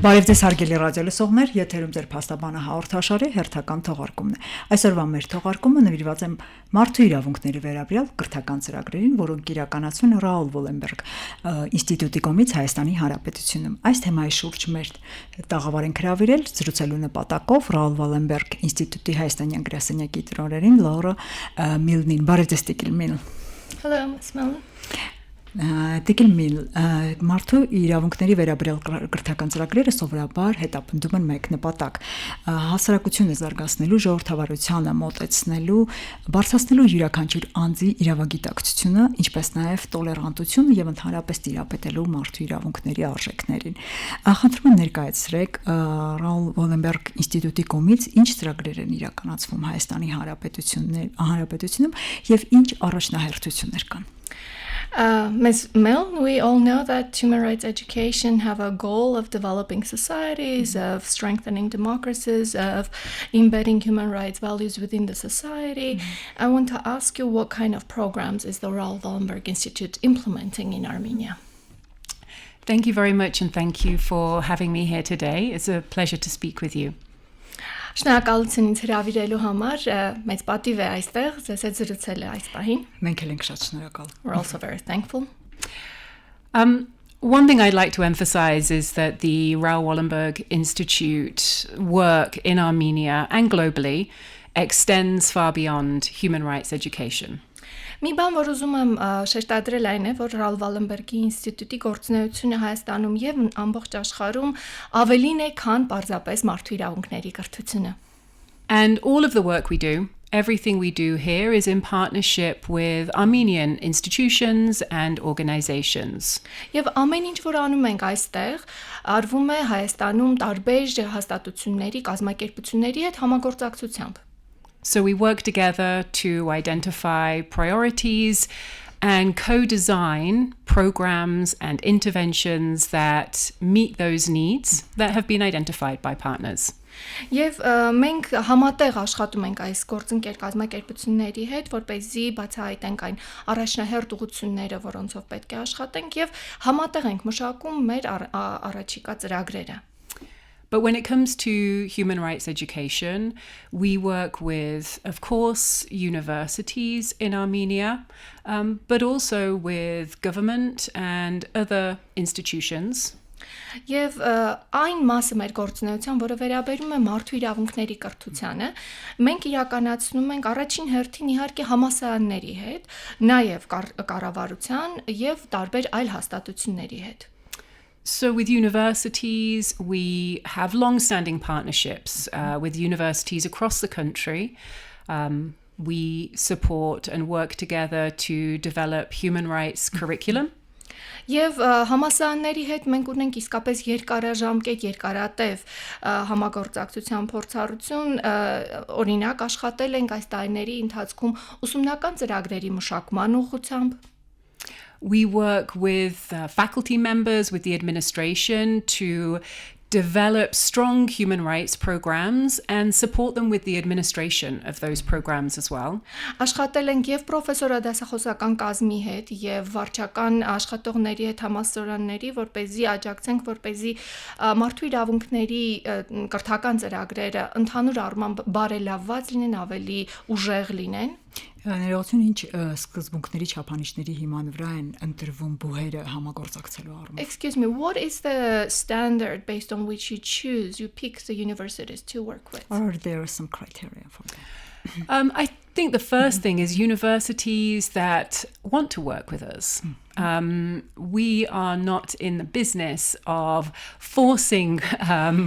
Բարև ձեզ հարգելի ռադիոլսողներ, եթերում ձեր փաստաբանը հաղորդաշարի հերթական թողարկումն է։ Այսօրվա մեր թողարկումը նվիրված է մարդու իրավունքների վերաբերյալ կրթական ծրագրերին, որոնք իրականացվում են Raoul Wallenberg ինստիտուտի կողմից Հայաստանի Հանրապետությունում։ Այս թեմայի շուրջ մեր տաղավար են հրավիրել զրուցելու նպատակով Raoul Wallenberg ինստիտուտի հայաստանյան գրասենյակի տնօրեն Լաուրա Միլնին։ Բարև ձեզ, Տիկել Միլ։ Hello, Ms. Milne. Տիկել Միլ, մարդու իրավունքների վերաբերյալ կրթական ծրագրերը սովորաբար հետապնդում են մեկ նպատակ՝ հասարակությունը զարգացնելու, ժողովրդավարությանը մոտեցնելու, բարձրացնելու յուրաքանչյուր անձի իրավագիտակցությունը, ինչպես նաև տոլերանտությունը եւ ընդհանրապես տիրապետելու մարդու իրավունքների արժեքներին։ Խնդրում եմ ներկայացրեք Raoul Wallenberg ինստիտուտի կողմից ինչ ծրագրեր են իրականացվում Հայաստանի Հանրապետությունում եւ ինչ առաջնահերթություններ կան։ Ms. Milne, we all know that human rights education have a goal of developing societies, of strengthening democracies, of embedding human rights values within the society. I want to ask you, what kind of programs is the Raoul Wallenberg Institute implementing in Armenia? Thank you very much, and thank you for having me here today. It's a pleasure to speak with you. Շնորհակալություն ինձ հրավիրելու համար, մեծ պատիվ է այստեղ, ձեզ հետ զրուցել այս պահին. Մենք էլ ենք շատ շնորհակալ։ We're also very thankful. One thing I'd like to emphasize is that the Raoul Wallenberg Institute work in Armenia and globally extends far beyond human rights education. Մի բան, որ ուզում եմ շեշտադրել այն է, որ Raoul Wallenberg-ի ինստիտուտի գործունեությունը Հայաստանում եւ ամբողջ աշխարհում ավելին է, քան պարզապես մարդու իրավունքների կրթությունը. And all of the work we do, everything we do here is in partnership with Armenian institutions and organizations. Եվ ամեն ինչ, որ անում ենք այստեղ, արվում է Հայաստանում տարբեր հաստատությունների, կազմակերպությունների հետ համագործակցությամբ. So we work together to identify priorities and co-design programs and interventions that meet those needs that have been identified by partners. Եվ մենք համատեղ աշխատում ենք այս գործընկեր կազմակերպությունների հետ, որպեսզի բացահայտենք այն առաջնահերթ ուղղությունները, որոնցով պետք է աշխատենք, եւ համատեղ ենք մշակում մեր առաջիկա ծրագրերը. But when it comes to human rights education, we work with, of course, universities in Armenia, but also with government and other institutions. Եվ այն մասը մեր գործունեության, որը վերաբերում է մարդու իրավունքների կրթությանը, մենք իրականացնում ենք առաջին հերթին իհարկե համալսարանների հետ, նաև կառավարության եւ տարբեր այլ հաստատությունների հետ. So with universities, we have long-standing partnerships with universities across the country. We support and work together to develop human rights curriculum. Եվ համալսարանների հետ մենք ունենք իսկապես երկարաժամկետ, երկարատև համագործակցության փորձառություն, օրինակ աշխատել ենք այս տարիների ընթացքում ուսումնական ծրագրերի մշակման ուղղությամբ. We work with faculty members, with the administration to develop strong human rights programs and support them with the administration of those programs as well. Աշխատել ենք եւ պրոֆեսորադասախոսական կազմի հետ եւ վարչական աշխատողների հետ համալսարանների, որպեսզի աջակցենք, որպեսզի մարդու իրավունքների կրթական ծրագրերը ընդհանուր առմամբ բարելավված լինեն, ավելի ուժեղ լինեն. Ներողություն, ինչ սկզբունքների չափանիշների հիման վրա են ընտրվում բուհերը համագործակցելու առումով. Excuse me, what is the standard based on which you pick the universities to work with? Or there are some criteria for that? I think the first thing is universities that want to work with us. We are not in the business of forcing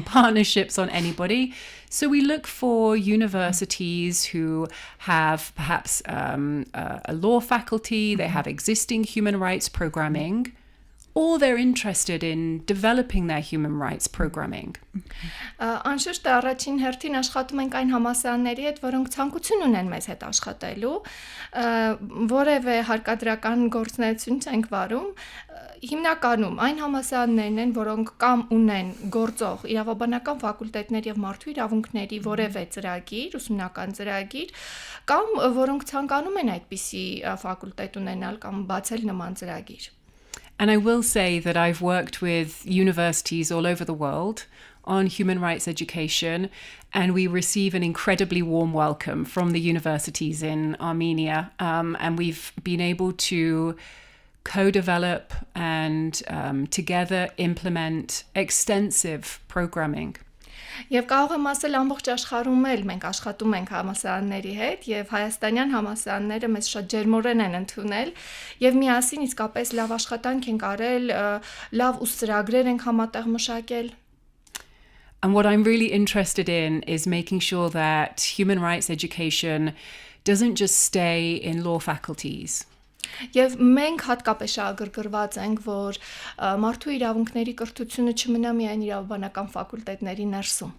partnerships on anybody. So we look for universities who have perhaps a law faculty, they have existing human rights programming, or they're interested in developing their human rights programming. Անշուշտ առաջին հերթին աշխատում ենք այն համալսարանների հետ, որոնք ցանկություն ունեն մեզ հետ աշխատելու, որևէ հարկադրական գործունեություն չենք վարում, հիմնականում այն համալսարաններն են, որոնք կամ ունեն գործող իրավաբանական ֆակուլտետներ եւ մարդու իրավունքների որևէ ծրագիր, ուսումնական ծրագիր, կամ որոնք ցանկանում են այդպիսի ֆակուլտետ ունենալ կամ բացել նման ծրագիր. And I will say that I've worked with universities all over the world on human rights education, and we receive an incredibly warm welcome from the universities in Armenia. And we've been able to co-develop and together implement extensive programming. Եվ կարող եմ ասել ամբողջ աշխարհում էլ մենք աշխատում ենք համալսարանների հետ եւ հայաստանյան համալսարանները մեզ շատ ջերմորեն են ընդունել եւ միասին իսկապես լավ աշխատանք ենք արել, լավ ուսուցրագրեր ենք համատեղ մշակել. And what I'm really interested in is making sure that human rights education doesn't just stay in law faculties. Եվ մենք հատկապես շահագրգռված ենք, որ մարդու իրավունքների կրթությունը չմնա միայն իրավաբանական ֆակուլտետների ներսում.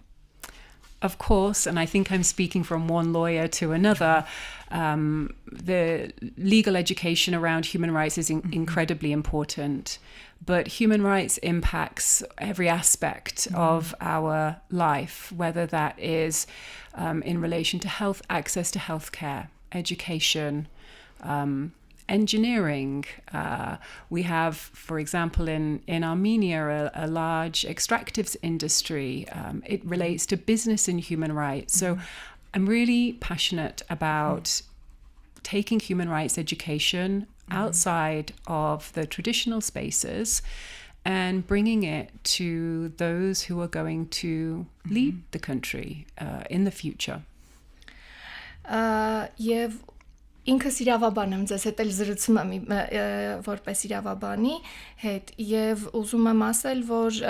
Of course, and I think I'm speaking from one lawyer to another, the legal education around human rights is incredibly important. But human rights impacts every aspect of our life, whether that is in relation to health, access to healthcare, education, engineering. We have, for example, in Armenia, a large extractives industry. It relates to business and human rights. So I'm really passionate about taking human rights education outside of the traditional spaces and bringing it to those who are going to lead the country in the future. Եվ ինքս իրավաբան եմ, ձեզ հետ էլ զրուցում եմ որպես իրավաբանի հետ եւ ուզում եմ ասել, որ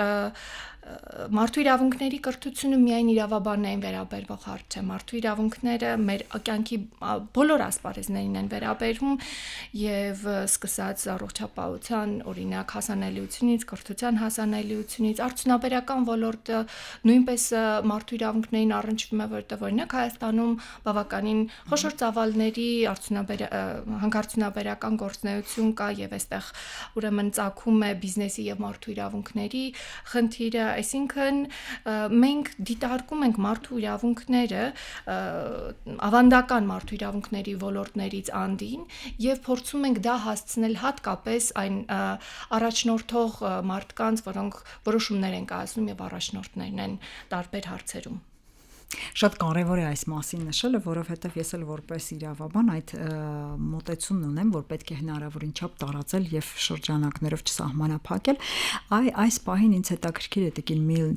մարդու իրավունքների կրթությունը միայն իրավաբաններին վերաբերող հարց չէ, մարդու իրավունքները մեր կյանքի բոլոր ասպարեզներին են վերաբերում եւ սկսած առողջապահության, օրինակ հասանելիությունից, կրթության հասանելիությունից, արդյունաբերական ոլորտը նույնպես մարդու իրավունքներին առնչվում է, որտեղ օրինակ Հայաստանում բավականին խոշոր ծավալների հանքարդյունաբերական գործունեություն կա եւ այստեղ ուրեմն ծագում է բիզնեսի եւ մարդու իրավունքների խնդիրը. Այսինքն մենք դիտարկում ենք մարդու իրավունքները ավանդական մարդու իրավունքների ոլորտներից անդին եւ փորձում ենք դա հասցնել հատկապես այն առաջնորդող մարդկանց, որոնք որոշումներ են կայացնում եւ առաջնորդներն են տարբեր հարցերում. Շատ կարևոր է այս մասին նշելը, որովհետև ես էլ որպես իրավաբան այդ մոտեցումն ունեմ, որ պետք է հնարավորին չափ տարածել եւ շրջանակներով չսահմանափակել. Այս պահին ինձ հետաքրքիր է Տիկին Միլն,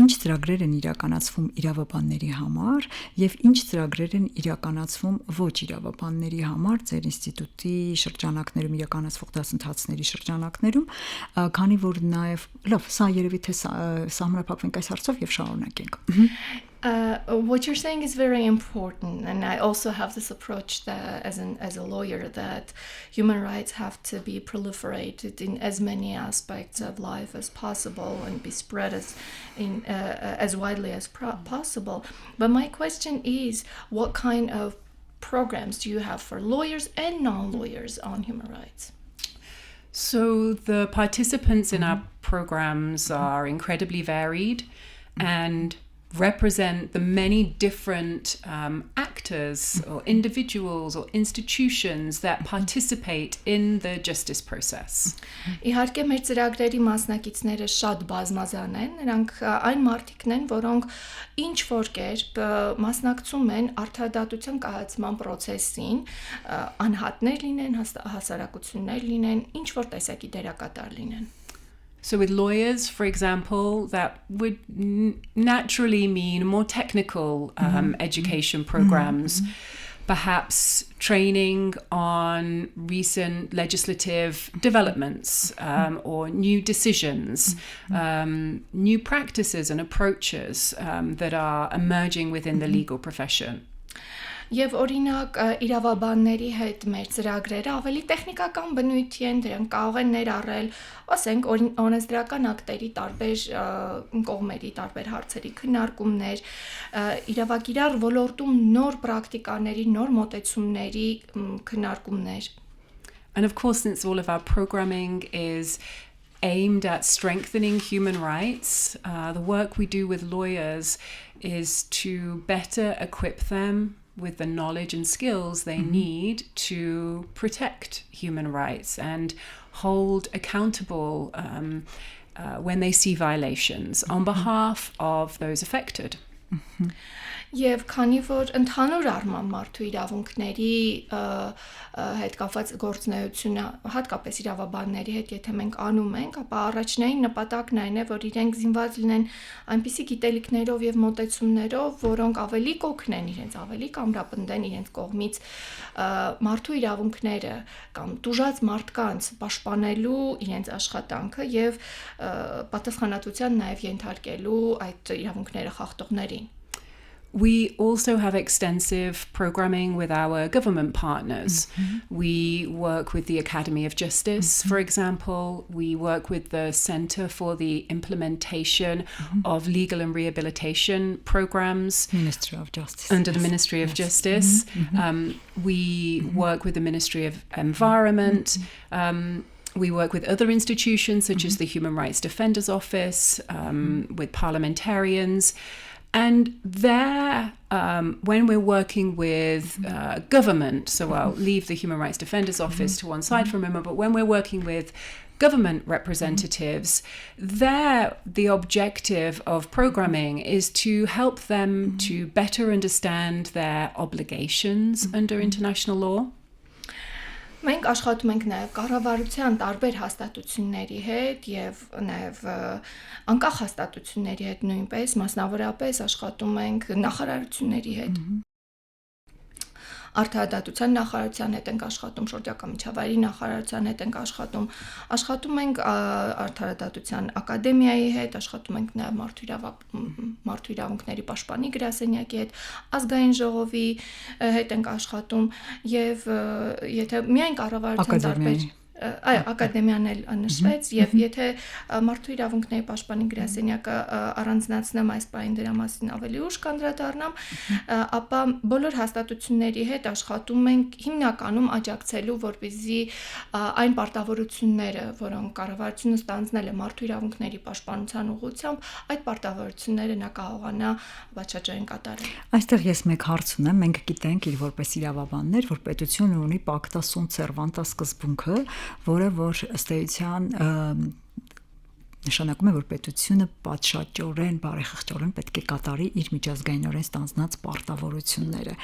ինչ ծրագրեր են իրականացվում իրավաբանների համար եւ ինչ ծրագրեր են իրականացվում ոչ իրավաբանների համար ձեր ինստիտուտի շրջանակներում իրականացվող դասընթացների շրջանակներում, քանի որ նաեւ լավ, սա երևի թե սահմանափակվենք այս հարցով եւ շարունակենք. What you're saying is very important, and I also have this approach that as a lawyer that human rights have to be proliferated in as many aspects of life as possible and be spread as widely as possible. But my question is, what kind of programs do you have for lawyers and non-lawyers on human rights? So the participants in our programs are incredibly varied and represent the many different actors or individuals or institutions that participate in the justice process. Իհարկե մեր ծրագրերի մասնակիցները շատ բազմազան են, նրանք այն մարդիկն են, որոնք ինչ որ կերպ մասնակցում են արդարադատության կայացման process-ին, անհատներ լինեն, հասարակություններ լինեն, ինչ որ տեսակի դերակատար լինեն. So with lawyers, for example, that would naturally mean more technical education programs, perhaps training on recent legislative developments or new decisions, new practices and approaches that are emerging within the legal profession. Եվ օրինակ իրավաբանների հետ մեր ծրագրերը ավելի տեխնիկական բնույթի են, դրանք կարող են ներառել, ասենք, օրենսդրական ակտերի տարբեր կողմերի, տարբեր հարցերի քննարկումներ, իրավագիտար ոլորտում նոր պրակտիկաների, նոր մոտեցումների քննարկումներ. And of course, since all of our programming is aimed at strengthening human rights, the work we do with lawyers is to better equip them with the knowledge and skills they need to protect human rights and hold accountable when they see violations on behalf of those affected. Եվ քանի որ ընդհանուր առմամբ մարդու իրավունքների հետ կապված գործունեությունը հատկապես իրավաբանների հետ եթե մենք անում ենք, ապա առաջնային նպատակն այն է, որ իրենք զինված լինեն այնպիսի գիտելիքներով եւ մոտեցումներով, որոնք ավելի կօգնեն իրենց, ավելի կամրապնդեն իրենց կողմից մարդու իրավունքները կամ տուժած մարդկանց պաշտպանելու իրենց աշխատանքը եւ պատասխանատվության նաեւ ենթարկելու այդ իրավունքները խախտողներին. We also have extensive programming with our government partners. We work with the Academy of Justice, for example. We work with the Centre for the Implementation of Legal and Rehabilitation Programs. Ministry of Justice. Under the Ministry of Justice. We work with the Ministry of Environment. We work with other institutions such as the Human Rights Defender's Office, with parliamentarians. And there, when we're working with government, so I'll leave the Human Rights Defender's Office to one side for a moment, but when we're working with government representatives, there the objective of programming is to help them to better understand their obligations under international law. Մենք աշխատում ենք նաև կառավարության տարբեր հաստատությունների հետ եւ նաև անկախ հաստատությունների հետ նույնպես մասնավորապես աշխատում ենք նախարարությունների հետ Արդարադատության նախարարության հետ ենք աշխատում, շրջակա միջավայրի նախարարության հետ ենք աշխատում ենք Արդարադատության ակադեմիայի հետ, աշխատում ենք նաև մարդու իրավունքների պաշտպանի գրասենյակի հետ, ազգային ժողովի հետ ենք աշխատում եւ եթե միայն կառավարության տարբեր այո, ակադեմիան էլ նշվեց եւ եթե մարդու իրավունքների պաշտպանի գրասենյակը առանձնացնեմ այս բանին դրա մասին ավելի ուշ կանդրադառնամ, ապա բոլոր հաստատությունների հետ աշխատում ենք հիմնականում աջակցելու, որպեսզի այն պարտավորությունները, որոնք կառավարությունը ստանձնել է մարդու իրավունքների պաշտպանության ուղղությամբ, այդ պարտավորությունները նա կարողանա բացատրեն կատարել։ Այստեղ ես մեկ հարց ունեմ, մենք գիտենք իր որպես իրավաբաններ, որ պետությունը ունի Pacta sunt servanda սկզբունքը, որը որ ըստ էության նշանակում է, որ պետությունը պատշաճորեն, բարեխղճորեն պետք է կատարի իր միջազգայինորեն ստանձնած պարտավորությունները։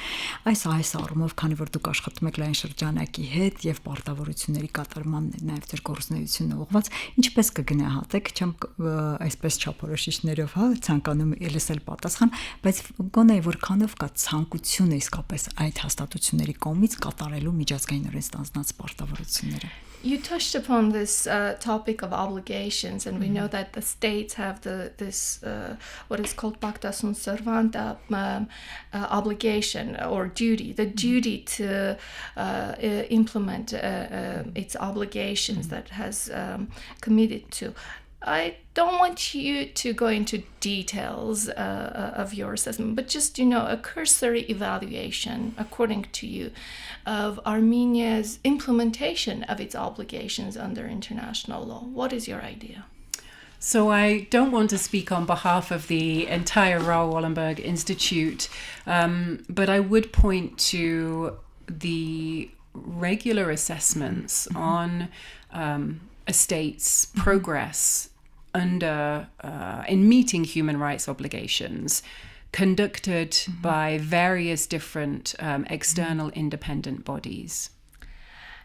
Այս առումով, քանի որ դուք աշխատում եք լայն շրջանակի հետ եւ պարտավորությունների կատարման նաեւ ձեր գործունեությունը ուղղված, ինչպես կգնահատեք, չեմ այսպես չափորոշիչներով, ցանկանում լսել պատասխան, բայց գոնե որքանով կա ցանկություն իսկապես այդ հաստատությունների կողմից կատարելու միջազգայինորեն ստանձնած պարտավորությունները։ You touched upon this topic of obligations, and we know that the states have this what is called Pacta sunt servanda obligation or duty, the duty to implement its obligations that has committed to. I don't want you to go into details of your assessment, but just, a cursory evaluation, according to you, of Armenia's implementation of its obligations under international law. What is your idea? So I don't want to speak on behalf of the entire Raoul Wallenberg Institute, but I would point to the regular assessments on a state's progress in meeting human rights obligations conducted by various different external independent bodies.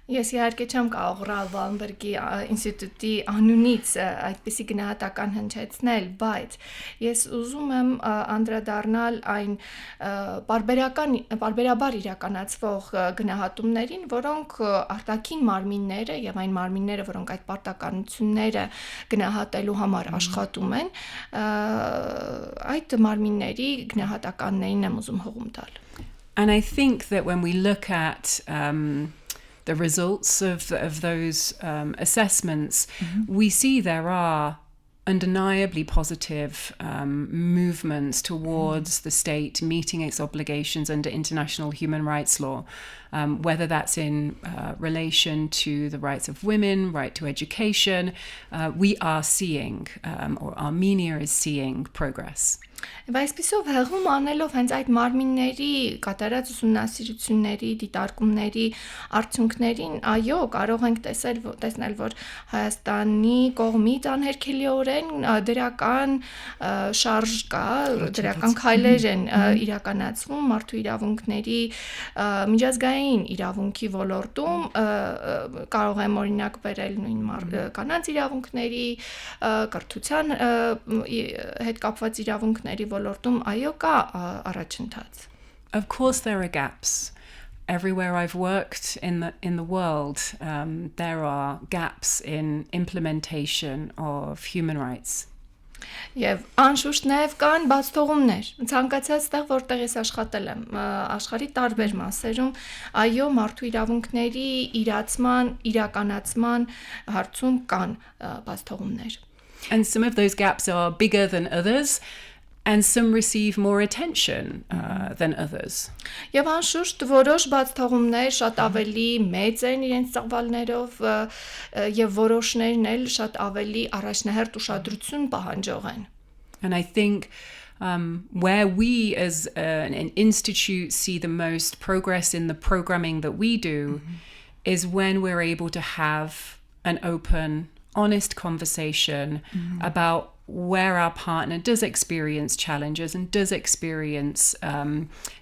Ես իհարկե չեմ կարող Ռալ Վալենբերգի ինստիտուտի անունից այդպիսի գնահատական հնչեցնել, բայց ես ուզում եմ անդրադառնալ այն պարբերաբար իրականացվող գնահատումներին, որոնք արտաքին մարմինները եւ այն մարմինները, որոնք այդ պարտականությունները գնահատելու համար աշխատում են, այդ մարմինների գնահատականներին եմ ուզում հողում տալ. And I think that when we look at the results of those assessments, we see there are undeniably positive movements towards the state meeting its obligations under international human rights law, whether that's in relation to the rights of women, right to education. We are seeing, or Armenia is seeing progress. Եվ այսպիսով հեղում անելով հենց այդ մարմինների կատարած ուսումնասիրությունների, դիտարկումների արդյունքներին, այո, կարող ենք տեսնել, որ Հայաստանի կողմից անհերքելիորեն դրական շարժ կա, դրական քայլեր են իրականացվում մարդու իրավունքների միջազգային իրավունքի ոլորտում, կարող եմ օրինակ բերել նույն կանանց իրավունքների, կրթության հետ կապված իրավունքների ոլորտում այո կա առաջընթաց. Of course there are gaps. Everywhere I've worked in the world, there are gaps in implementation of human rights. Եվ անշուշտ նաև կան բացթողումներ։ Ցանկացած տեղ, որտեղ ես աշխատել եմ, աշխարհի տարբեր մասերում, այո, մարդու իրավունքների իրականացման հարցում կան բացթողումներ. And some of those gaps are bigger than others, and some receive more attention than others. Եվ անշուշտ որոշ բացթողումներ շատ ավելի մեծ են իրենց ծավալներով եւ որոշներն էլ շատ ավելի առաջնահերթ ուշադրություն պահանջող են. And I think where we as an institute see the most progress in the programming that we do is when we're able to have an open, honest conversation about where our partner does experience challenges and does experience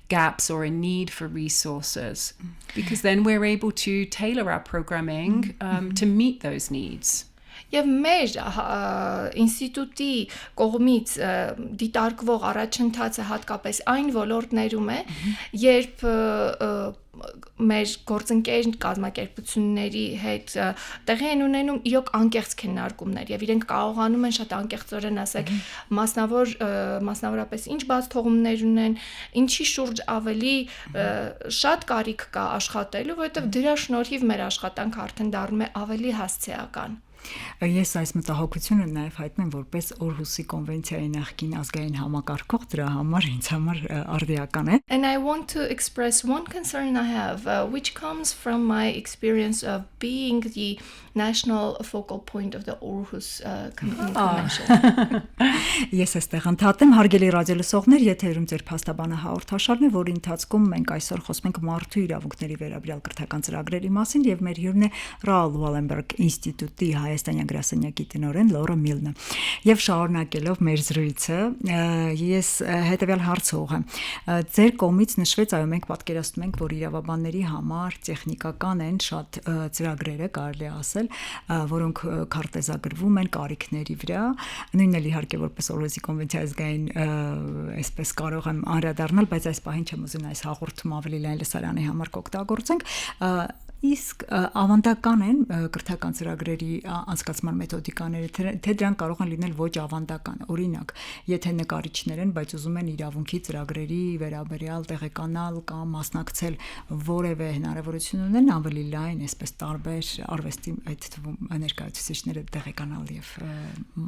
gaps or a need for resources, because then we're able to tailor our programming to meet those needs. Եվ մեր ինստիտուտի կողմից դիտարկվող առաջընթացը հատկապես այն ոլորտներում է, երբ մեր գործընկեր կազմակերպությունների հետ տեղի են ունենում իրոք անկեղծ քննարկումներ եւ իրենք կարողանում են շատ անկեղծորեն ասել մասնավորապես ինչ բացթողումներ ունեն, ինչի շուրջ ավելի շատ կարիք կա աշխատելու, որովհետեւ դրա շնորհիվ մեր աշխատանքը արդեն դառնում է ավելի հասցեական. Ես այս մտահոգությունը նաև հայտնեմ որպես Օրհուսի կոնվենցիայի նախկին ազգային համակարգող, դրա համար ինձ համար արդիական է. And I want to express one concern I have, which comes from my experience of being the national focal point of the Aarhus Convention. Ես այստեղ ընդհատեմ հարգելի ռադիոլսողներ, եթերում ձեր փաստաբանը հաղորդաշարն է, որի ընթացքում մենք այսօր խոսում ենք մարդու իրավունքների վերաբերյալ կրթական ծրագրերի մասին եւ մեր հյուրն է Raoul Wallenberg ինստիտուտի հայաստանյան գրասենյակի տնօրեն Լորա Միլնը։ Եվ շարունակելով մեր զրույցը, ես հետեւյալ հարցող եմ։ Ձեր կողմից նշվեց, այո, մենք պատկերացնում ենք, որ իրավաբանների համար տեխնիկական են շատ ծրագրերը, կարելի ասել, որոնք քարտեզագրվում են կարիքների վրա, նույնն էլ իհարկե որպես Օրհուսի կոնվենցիայի ազգային այսպես կարող եմ անդրադառնալ, բայց այս պահին չեմ ուզում այս հաղորդումը ավելի լայն լսարանի համար կօգտագործենք, իսկ ավանդական են կրթական ծրագրերի անցկացման մեթոդիկաները, թե դրանք կարող են լինել ոչ ավանդական, օրինակ, եթե նկարիչներ են, բայց ուզում են իրավունքի ծրագրերի վերաբերյալ տեղեկանալ կամ մասնակցել որևէ հնարավորություն ունեն ավելի լայն, այսպես տարբեր արվեստի այդ թվում ներկայացուցիչները տեղեկանալ եւ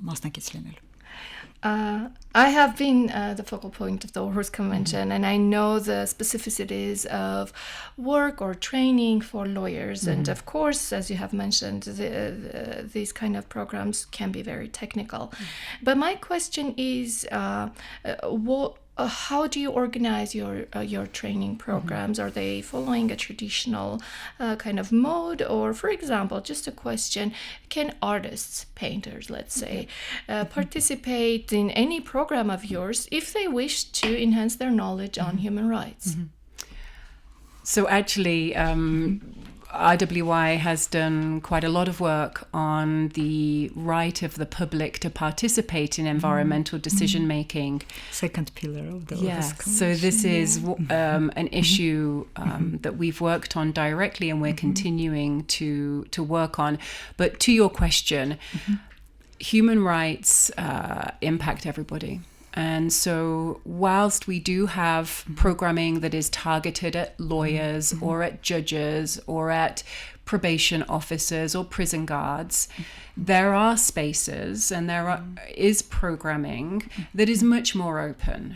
մասնակից լինել. I have been the focal point of the Aarhus Convention, and I know the specificities of work or training for lawyers. And of course, as you have mentioned, these kind of programs can be very technical. But my question is, how do you organize your training programs? Are they following a traditional kind of mode? Or, for example, just a question, can artists, painters, let's say, participate in any program of yours if they wish to enhance their knowledge on human rights? So actually, IWI has done quite a lot of work on the right of the public to participate in environmental decision making. Second pillar of the Yes, so this is an issue that we've worked on directly and we're continuing to work on. But to your question, human rights impact everybody. And so whilst we do have programming that is targeted at lawyers or at judges or at probation officers or prison guards, there are spaces and there is programming that is much more open,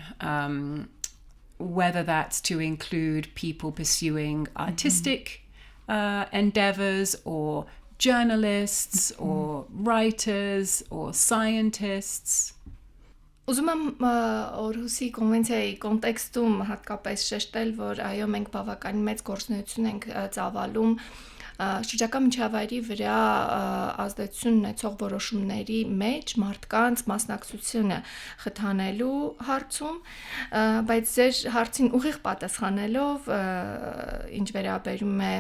whether that's to include people pursuing artistic endeavors or journalists or writers or scientists. Ուզում եմ Օրհուսի կոնվենցիայի կոնտեքստում հատկապես շեշտել, որ այո, մենք բավականին մեծ գործունեություն ենք ծավալում շրջակա միջավայրի վրա ազդեցություն ունեցող որոշումների մեջ մարդկանց մասնակցությունը խթանելու հարցում, բայց ձեր հարցին ուղիղ պատասխանելով, ինչ վերաբերում է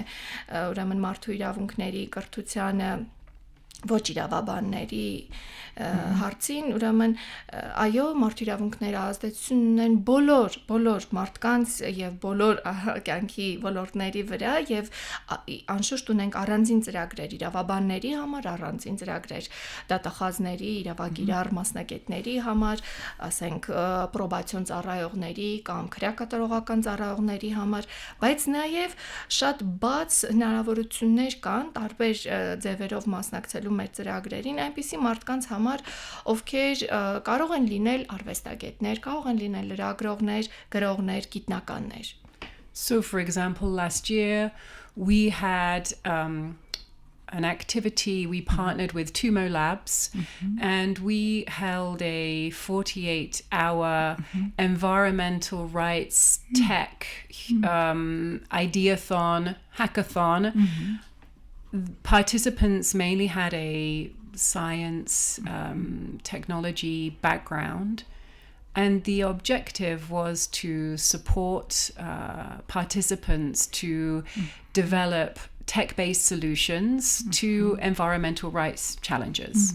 ուրեմն մարդու իրավունքների կրթությանը ոչ իրավաբանների հարցին, ուրեմն այո, մարդու իրավունքները ազդեցություն ունեն բոլոր մարդկանց եւ բոլոր կյանքի ոլորտների վրա եւ անշուշտ ունենք առանձին ծրագրեր իրավաբանների համար, առանձին ծրագրեր դատախազների, իրավագիրառ մասնագետների համար, ասենք պրոբացիոն ծառայողների կամ քրեակատարողական ծառայողների համար, բայց նաեւ շատ բաց հնարավորություններ կան տարբեր ձևերով մասնակցելու մեր ծրագրերին, այնպիսի մարդկանց համար, ովքեր կարող են լինել արվեստագետներ, կարող են լինել լրագրողներ, գրողներ, գիտնականներ. So, for example, last year we had an activity, we partnered with Tumo Labs and we held a 48-hour environmental rights tech ideathon, hackathon. Participants mainly had a science, technology background, and the objective was to support participants to develop tech-based solutions to environmental rights challenges.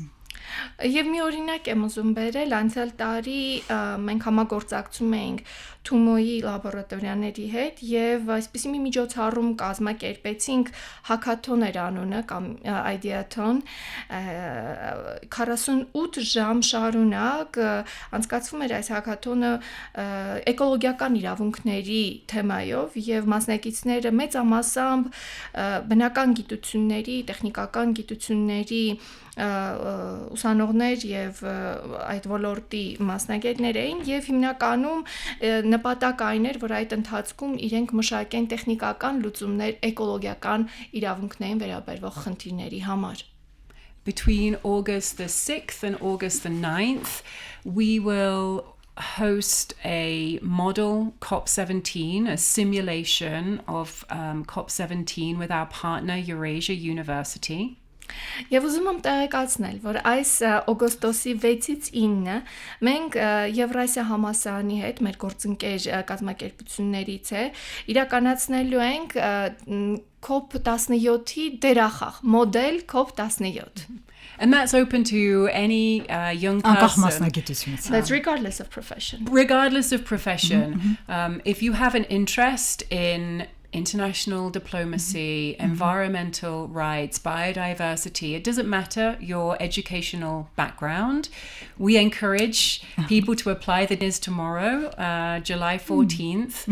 Եվ մի օրինակ եմ ուզում բերել, անցյալ տարի մենք համագործակցում էինք Թումոյի լաբորատորիաների հետ եւ այսպիսի մի միջոցառում կազմակերպեցինք հակաթոն էր անունը կամ Ideathon 48 ժամ շարունակ անցկացվում էր այս հակաթոնը էկոլոգիական իրավունքների թեմայով եւ մասնակիցները մեծամասամբ բնական գիտությունների, տեխնիկական գիտությունների ուսանողներ եւ այդ ոլորտի մասնագետներ էին եւ հիմնականում նպատակ այն էր, որ այդ ընթացքում իրենք մշակեն տեխնիկական լուծումներ էկոլոգիական իրավունքներին վերաբերող խնդիրների համար. Between August the 6th and August the 9th, we will host a model COP17, a simulation of COP17 with our partner Eurasia University. Եվ ուզում եմ տեղեկացնել, որ այս օգոստոսի 6-ից 9-ը մենք Եվրասիա համալսարանի հետ մեր գործընկեր կազմակերպություններից է իրականացնելու ենք COP17-ի դերախաղ, մոդել COP17. And that's open to any young person. That's regardless of profession. Regardless of profession. If you have an interest in international diplomacy, environmental rights, biodiversity, it doesn't matter your educational background. We encourage people to apply. That is tomorrow, July 14th,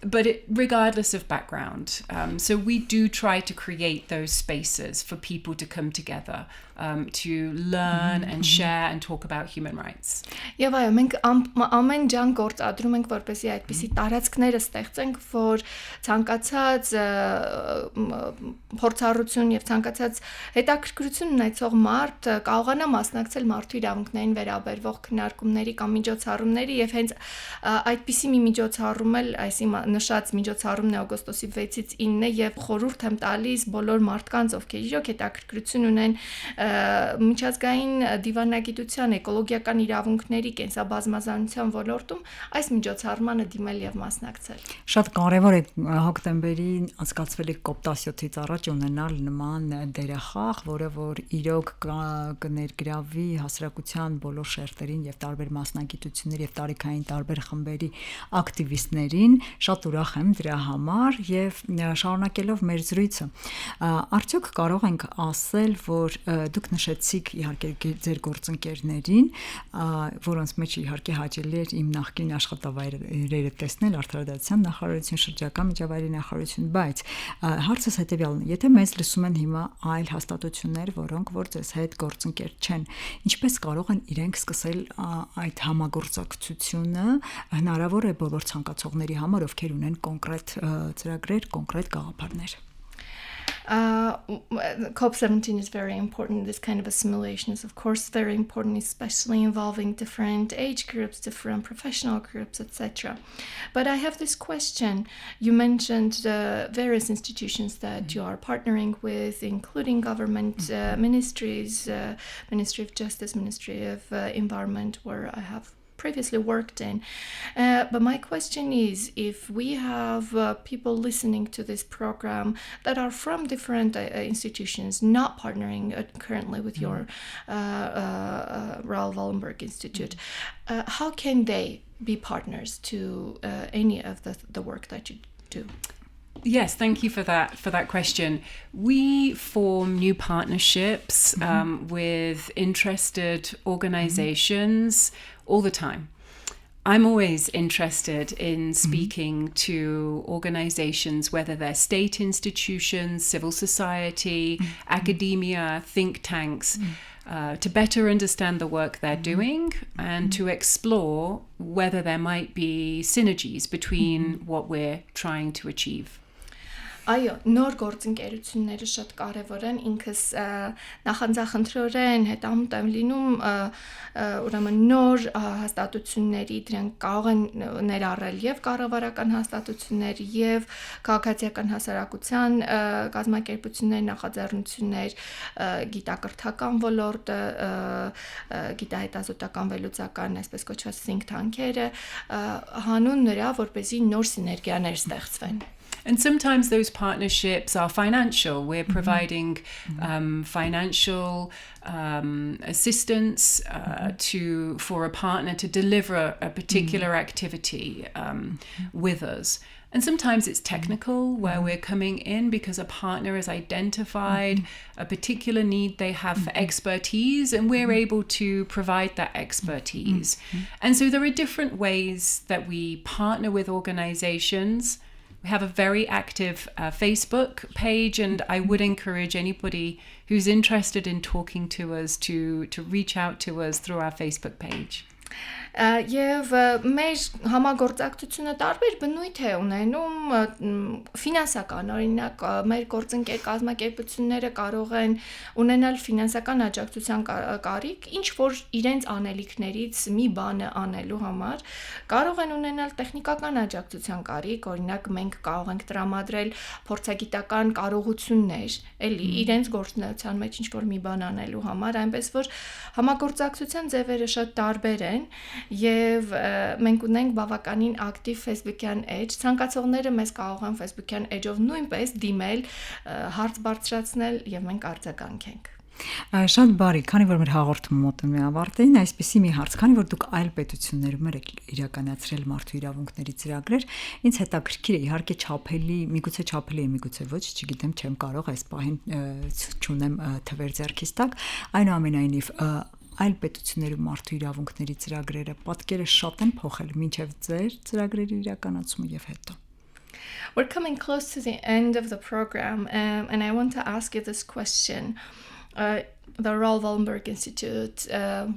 but regardless of background. So we do try to create those spaces for people to come together to learn and share and talk about human rights. Եվ այո, մենք ամեն ջան գործադրում ենք, որպեսզի այդպիսի տարածքները ստեղծենք, որ ցանկացած փորձառություն եւ ցանկացած հետաքրքրություն ունեցող մարդ կարողանա մասնակցել մարդու իրավունքներին վերաբերող քննարկումների կամ միջոցառումների եւ հենց այդպիսի մի միջոցառում էլ, այսինքն նշած միջոցառումն է օգոստոսի 6-ից 9-ը եւ խորհուրդ եմ տալիս բոլոր մարդկանց, ովքեր իրոք հետաքրքրություն ունեն միջազգային դիվանագիտության, էկոլոգիական իրավունքների, կենսաբազմազանության ոլորտում այս միջոցառմանը դիմել եւ մասնակցել։ Շատ կարեւոր է հոկտեմբերին անցկացվելի COP17-ից առաջ ունենալ նման դերախաղ, որը որ իրոք կներգրավի հասարակության բոլոր շերտերին եւ տարբեր մասնագիտությունների եւ տարիքային տարբեր խմբերի ակտիվիստներին, շատ ուրախ եմ դրա համար եւ շարունակելով մեր զրույցը, արդյոք կարող ենք ասել, որ դուք նշեցիք իհարկե ձեր գործընկերներին, որոնց մեջ իհարկե հաճելի էր իմ նախկին աշխատավայրերը տեսնել արդարադատության նախարարություն, շրջակա միջավայրի նախարարություն, բայց հարցս հետեւյալն է, եթե մեզ լսում են հիմա այլ հաստատություններ, որոնք որ ձեզ հետ գործընկեր չեն, ինչպես կարող են իրենք սկսել այդ համագործակցությունը, հնարավոր է բոլոր ցանկացողների համար, ովքեր ունեն կոնկրետ ծրագրեր, կոնկրետ գաղափարներ։ COP17 is very important. This kind of assimilation is, of course, very important, especially involving different age groups, different professional groups, etc. But I have this question. You mentioned the various institutions that you are partnering with, including government ministries, Ministry of Justice, Ministry of Environment, where I have previously worked in. But my question is, if we have people listening to this program that are from different institutions not partnering currently with your Raoul Wallenberg Institute, how can they be partners to any of the work that you do? Yes, thank you for that question. We form new partnerships with interested organizations all the time. I'm always interested in speaking to organizations, whether they're state institutions, civil society, academia, think tanks, to better understand the work they're doing and to explore whether there might be synergies between what we're trying to achieve. Այո, նոր գործընկերությունները շատ կարևոր են, ինքս նախանձախնդրորեն հետամուտ եմ լինում, ուրեմն նոր հաստատությունների, դրանք կարող են ներառել եւ կառավարական հաստատություններ եւ քաղաքացիական հասարակության կազմակերպություններ, նախաձեռնություններ, գիտակրթական ոլորտը, գիտահետազոտական վերլուծական, այսպես կոչված think tank-երը, հանուն նրա, որպեսզի նոր սիներգիաներ ստեղծվեն. And sometimes those partnerships are financial. We're providing financial assistance for a partner to deliver a particular activity with us. And sometimes it's technical, where we're coming in because a partner has identified a particular need they have for expertise, and we're able to provide that expertise. And so there are different ways that we partner with organizations. We have a very active Facebook page, and I would encourage anybody who's interested in talking to us to reach out to us through our Facebook page. Եվ մեր համագործակցությունը տարբեր բնույթ է ունենում ֆինանսական, օրինակ մեր գործընկեր կազմակերպությունները կարող են ունենալ ֆինանսական աջակցության կարիք, ինչ որ իրենց անելիքներից մի բանը անելու համար, կարող են ունենալ տեխնիկական աջակցության կարիք, օրինակ մենք կարող ենք տրամադրել փորձագիտական կարողություններ, էլի իրենց գործունեության մեջ ինչ որ մի բան անելու համար, այնպես որ համագործակցության ձևերը շատ տարբեր են. Եվ մենք ունենք բավականին ակտիվ Facebook-յան էջ, ցանկացողները մեզ կարող են Facebook-յան էջով նույնպես դիմել, հարց բարձրացնել եւ մենք արձագանքենք. Շատ բարի, քանի որ մեր հաղորդումը մոտենում է ավարտին, այսպեսի մի հարց, քանի որ դուք այլ պետություններում եք իրականացրել մարդու իրավունքների ծրագրեր, ինձ հետաքրքիր է, իհարկե չափելի, միգուցե չափելի է, միգուցե ոչ, չգիտեմ, չեմ կարող այս պահին չունեմ թվեր ձեռքիս տակ, այնուամենայնիվ այլ պետություններում մարդու իրավունքների ծրագրերը պատկերը շատ են փոխել մինչև ձեր ծրագրերի իրականացումը եւ հետո. We're coming close to the end of the program, and I want to ask you this question. The Raoul Wallenberg Institute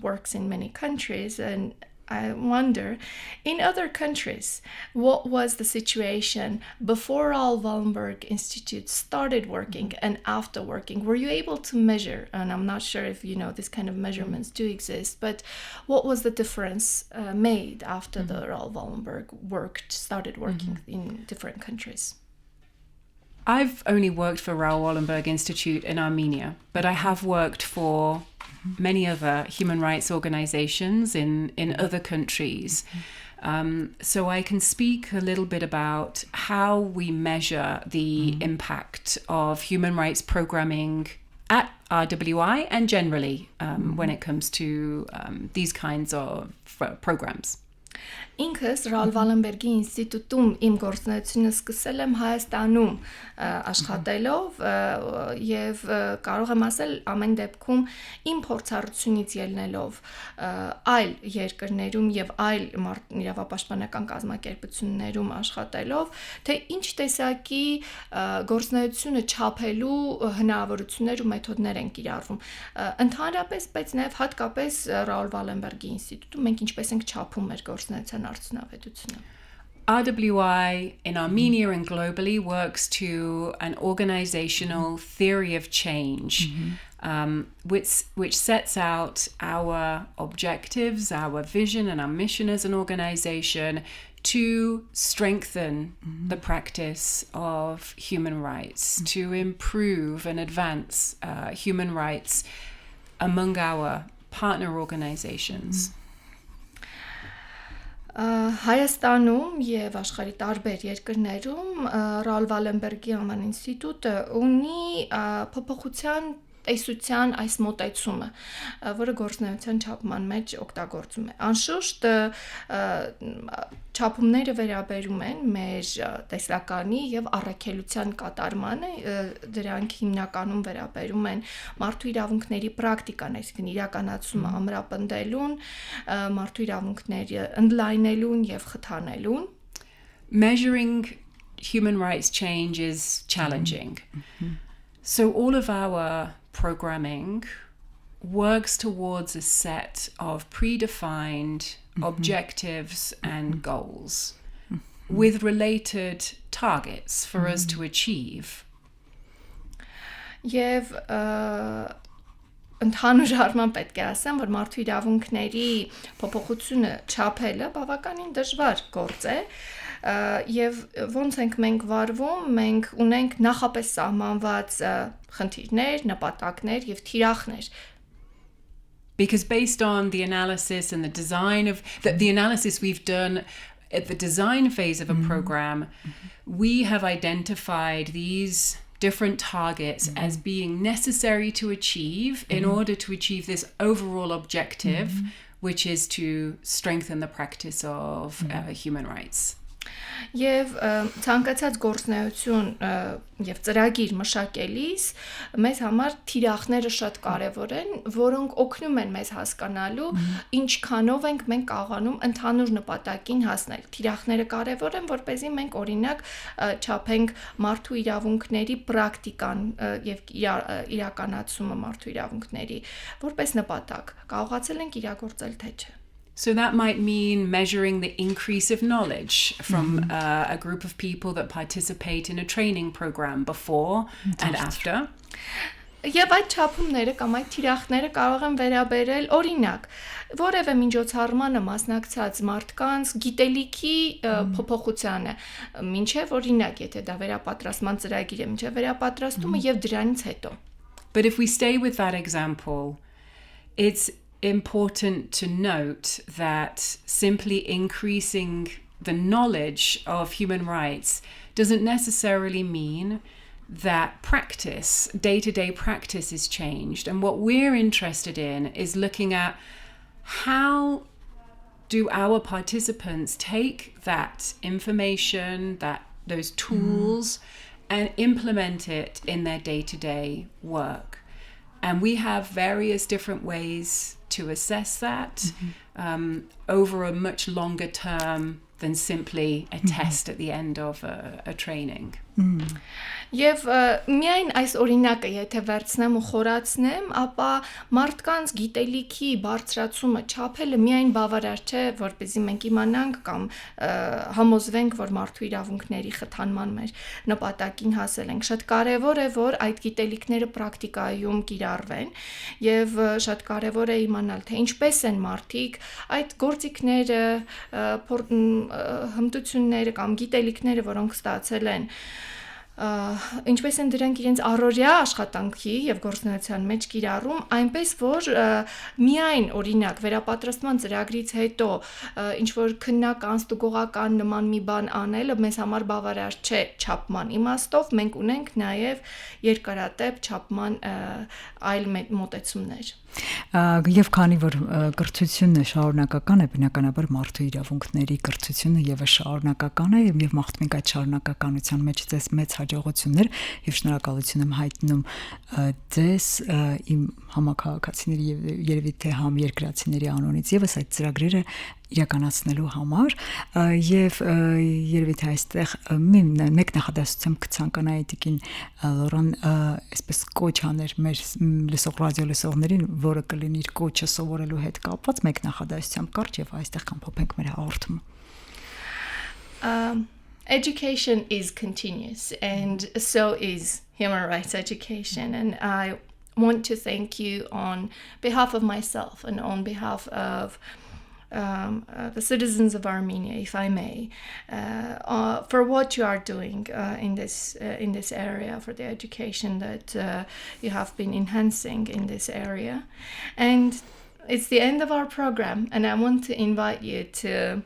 works in many countries, and I wonder, in other countries, what was the situation before Raoul Wallenberg Institute started working and after working? Were you able to measure, and I'm not sure if you know this kind of measurements do exist, but what was the difference made after the Raoul Wallenberg started working in different countries? I've only worked for Raoul Wallenberg Institute in Armenia, but I have worked for many other human rights organizations in other countries. So I can speak a little bit about how we measure the impact of human rights programming at RWI and generally when it comes to these kinds of programs. Ինքս Raoul Wallenberg-ի ինստիտուտում իմ գործունեությունը սկսել եմ Հայաստանում աշխատելով եւ կարող եմ ասել ամեն դեպքում իմ փորձառությունից ելնելով այլ երկրներում եւ այլ իրավապաշտպանական կազմակերպություններում աշխատելով թե ինչ տեսակի գործունեությունը չափելու հնարավորություններ ու մեթոդներ են կիրառվում ընդհանրապես բայց նաեւ հատկապես Raoul Wallenberg-ի ինստիտուտում մենք ինչպես ենք չափում մեր գործունեության արդյունավետությունը. RWI in Armenia and globally works to an organizational theory of change, which sets out our objectives, our vision, and our mission as an organization to strengthen the practice of human rights, to improve and advance human rights among our partner organizations. Հայաստանում եւ աշխարհի տարբեր երկրներում Ռալ Վալենբերգի անվան ինստիտուտը ունի փոփոխության տեսության այս մոտեցումը, որը գործնեության չափման մեջ օգտագործում է։ Անշուշտ չափումները վերաբերում են մեր տեսլականի եւ առաքելության կատարմանը, դրանք հիմնականում վերաբերում են մարդու իրավունքների պրակտիկան, այսինքն իրականացումը ամրապնդելուն, մարդու իրավունքները ընդլայնելուն եւ խթանելուն. Measuring human rights change is challenging. So all of our programming works towards a set of predefined objectives and goals with related targets for us to achieve. Եվ ընդհանուր առմամբ պետք է ասեմ, որ մարդու իրավունքների փոփոխությունը չափելը բավականին դժվար գործ է, եւ ոնց ենք մենք վարվում, մենք ունենք նախապես սահմանված խնդիրներ, նպատակներ եւ թիրախներ. Because based on the analysis and the design of the analysis we've done at the design phase of a program, we have identified these different targets as being necessary to achieve in order to achieve this overall objective, which is to strengthen the practice of human rights. Եվ ցանկացած գործնեություն եւ ծրագիր մշակելիս մեզ համար թիրախները շատ կարեւոր են, որոնք օգնում են մեզ հասկանալու ինչքանով ենք մենք կարողանում ընդհանուր նպատակին հասնել։ Թիրախները կարեւոր են, որպեսզի մենք օրինակ չափենք մարդու իրավունքների պրակտիկան եւ իրականացումը մարդու իրավունքների որպես նպատակ։ Կարողացել ենք իրագործել թե չէ։ So that might mean measuring the increase of knowledge from a group of people that participate in a training program before and after. Եվ այդ չափումները կամ այդ թիրախները կարող են վերաբերել օրինակ որևէ միջոցառմանը մասնակցած մարդկանց գիտելիքի փոփոխությանը, մինչև օրինակ, եթե դա վերապատրաստման ծրագիր է, մինչև վերապատրաստումը եւ դրանից հետո. But if we stay with that example, it's important to note that simply increasing the knowledge of human rights doesn't necessarily mean that practice, day-to-day practice is changed. And what we're interested in is looking at how do our participants take that information, those tools, and implement it in their day-to-day work. And we have various different ways to assess that over a much longer term than simply a test at the end of a training. Եվ միայն այս օրինակը եթե վերցնեմ ու խորացնեմ, ապա մարդկանց գիտելիքի բարձրացումը չափելը միայն բավարար չէ, որպեսզի մենք իմանանք կամ համոզվենք, որ մարդու իրավունքների խթանման մեր նպատակին հասել ենք։ Շատ կարևոր է, որ այդ գիտելիքները պրակտիկայում կիրառվեն եւ շատ կարևոր է իմանալ, թե ինչպես են մարդիկ այդ գործիքները, հմտությունները կամ գիտելիքները, որոնք ստացել են ինչպես են դրանք իրենց առօրյա աշխատանքի եւ գործունեության մեջ կիրառում, այնպես որ միայն օրինակ վերապատրաստման ծրագրից հետո ինչ որ քննական, ստուգողական նման մի բան անելը մեզ համար բավարար չէ չափման իմաստով, մենք ունենք նաեւ երկարատև չափման այլ մոտեցումներ։ Եվ քանի որ կրթությունը շարունակական է, բնականաբար մարդու իրավունքների կրթությունը եւս շարունակական է եւ մաղթում ենք այդ շարունակականության մեջ ձեզ մեծ հաջողություններ եւ շնորհակալություն եմ հայտնում ձեզ իմ համակարգացիների եւ երևի թե համերկրացիների անունից եւս այդ ծրագրերը իրականացնելու համար եւ երևի թե այստեղ մեկ նախադասությամբ կցանկանայի տիկին Լորան այսպես կոչ աներ մեր լսող ռադիո լսողներին, որը կլինի իր կոչը սովորելու հետ կապված մեկ նախադասությամբ կարճ եւ այստեղ կամփոփենք մեր հաղորդումը։ Education is continuous, and so is human rights education. And I want to thank you on behalf of myself and on behalf of the citizens of Armenia, if I may, for what you are doing in this area, for the education that you have been enhancing in this area. And it's the end of our program, and I want to invite you to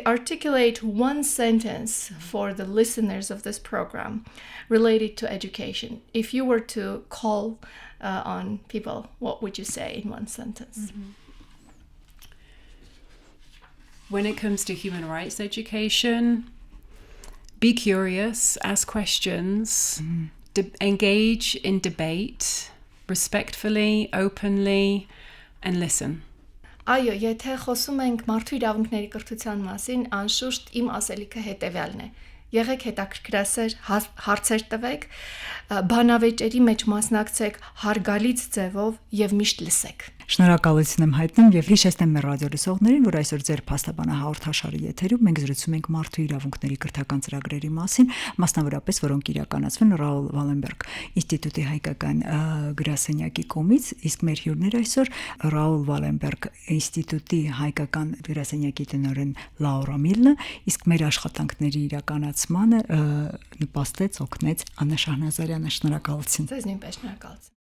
articulate one sentence for the listeners of this program related to education. If you were to call on people, what would you say in one sentence? When it comes to human rights education, be curious, ask questions, engage in debate respectfully, openly, and listen. Այո, եթե խոսում ենք մարդու իրավունքների կրթության մասին, անշուշտ իմ ասելիքը հետևյալն է. Եղեք հետաքրքրասեր, հարցեր տվեք, բանավեճերի մեջ մասնակցեք հարգալից ձևով եւ միշտ լսեք։ Շնորհակալություն եմ հայտնում եւ հիշեցնեմ մեր ռադիո լսողներին, որ այսօր ձեր փաստաբանը հաղորդաշարի եթերում մենք զրուցում ենք մարդու իրավունքների կրթական ծրագրերի մասին, մասնավորապես որոնք իրականացվում են Ռաուլ Վալենբերգ ինստիտուտի հայկական գրասենյակի կողմից, իսկ մեր հյուրներ այսօր Ռաուլ Վալենբերգ ինստիտուտի հայկական գրասենյակի տնօրեն Լաուրա Միլնը, իսկ մեր աշխատանքների իրականացմանը նպաստեց, օգնեց Աննա Շահնազարյանը։ Շնորհակալություն։ Ձեզ նույնպես շնորհակալություն։